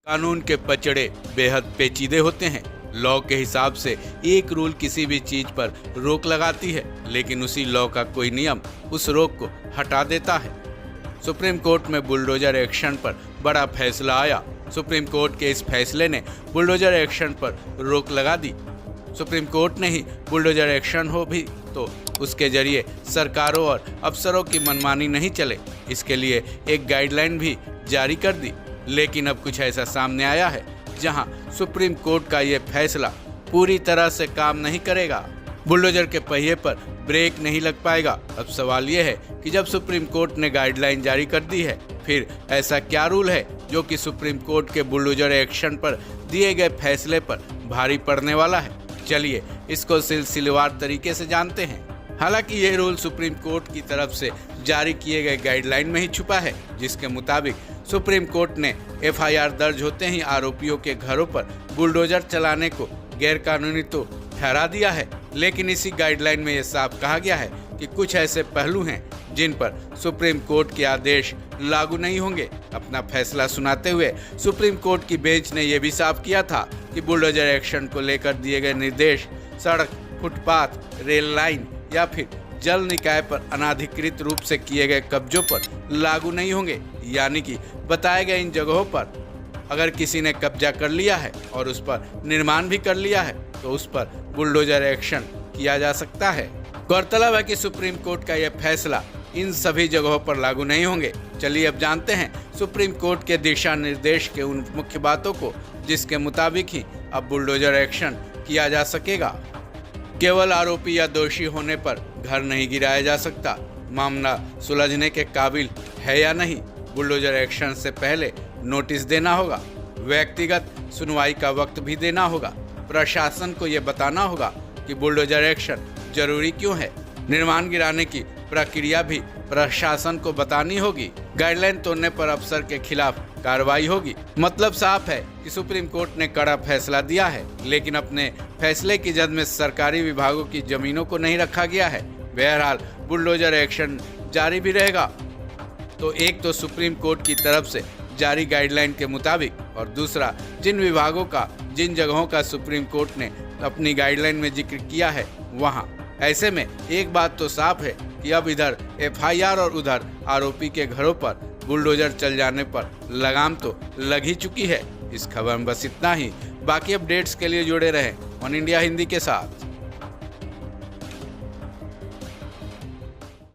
कानून के पचड़े बेहद पेचीदे होते हैं। लॉ के हिसाब से एक रूल किसी भी चीज पर रोक लगाती है, लेकिन उसी लॉ का कोई नियम उस रोक को हटा देता है। सुप्रीम कोर्ट में बुलडोजर एक्शन पर बड़ा फैसला आया। सुप्रीम कोर्ट के इस फैसले ने बुलडोजर एक्शन पर रोक लगा दी। सुप्रीम कोर्ट ने ही बुलडोजर एक्शन हो भी तो उसके जरिए सरकारों और अफसरों की मनमानी नहीं चले, इसके लिए एक गाइडलाइन भी जारी कर दी। लेकिन अब कुछ ऐसा सामने आया है जहां सुप्रीम कोर्ट का ये फैसला पूरी तरह से काम नहीं करेगा। बुलडोजर के पहिए पर ब्रेक नहीं लग पाएगा। अब सवाल ये है कि जब सुप्रीम कोर्ट ने गाइडलाइन जारी कर दी है, फिर ऐसा क्या रूल है जो कि सुप्रीम कोर्ट के बुलडोजर एक्शन पर दिए गए फैसले पर भारी पड़ने वाला है। चलिए इसको सिलसिलेवार तरीके से जानते हैं। हालांकि ये रूल सुप्रीम कोर्ट की तरफ से जारी किए गए गाइडलाइन में ही छुपा है, जिसके मुताबिक सुप्रीम कोर्ट ने एफआईआर दर्ज होते ही आरोपियों के घरों पर बुलडोजर चलाने को गैरकानूनी तो ठहरा दिया है, लेकिन इसी गाइडलाइन में ये साफ कहा गया है कि कुछ ऐसे पहलू हैं जिन पर सुप्रीम कोर्ट के आदेश लागू नहीं होंगे। अपना फैसला सुनाते हुए सुप्रीम कोर्ट की बेंच ने यह भी साफ किया था कि बुलडोजर एक्शन को लेकर दिए गए निर्देश सड़क, फुटपाथ, रेल लाइन या फिर जल निकाय पर अनाधिकृत रूप से किए गए कब्जों पर लागू नहीं होंगे। यानी कि बताए गए इन जगहों पर अगर किसी ने कब्जा कर लिया है और उस पर निर्माण भी कर लिया है तो उस पर बुलडोजर एक्शन किया जा सकता है। गौरतलब है कि सुप्रीम कोर्ट का यह फैसला इन सभी जगहों पर लागू नहीं होंगे। चलिए अब जानते हैं सुप्रीम कोर्ट के दिशा निर्देश के उन मुख्य बातों को जिसके मुताबिक ही अब बुलडोजर एक्शन किया जा सकेगा। केवल आरोपी या दोषी होने पर घर नहीं गिराया जा सकता। मामला सुलझने के काबिल है या नहीं, बुलडोजर एक्शन से पहले नोटिस देना होगा। व्यक्तिगत सुनवाई का वक्त भी देना होगा। प्रशासन को यह बताना होगा कि बुलडोजर एक्शन जरूरी क्यों है। निर्माण गिराने की प्रक्रिया भी प्रशासन को बतानी होगी। गाइडलाइन तोड़ने पर अफसर के खिलाफ कार्रवाई होगी। मतलब साफ है कि सुप्रीम कोर्ट ने कड़ा फैसला दिया है, लेकिन अपने फैसले की जद में सरकारी विभागों की जमीनों को नहीं रखा गया है। बहरहाल बुलडोजर एक्शन जारी भी रहेगा। तो एक तो सुप्रीम कोर्ट की तरफ से जारी गाइडलाइन के मुताबिक, और दूसरा जिन विभागों का, जिन जगहों का सुप्रीम कोर्ट ने अपनी गाइडलाइन में जिक्र किया है वहाँ। ऐसे में एक बात तो साफ है कि अब इधर एफआईआर और उधर आरोपी के घरों पर बुलडोजर चल जाने पर लगाम तो लग ही चुकी है। इस खबर में बस इतना ही। बाकी अपडेट्स के लिए जुड़े रहें वन इंडिया हिंदी के साथ।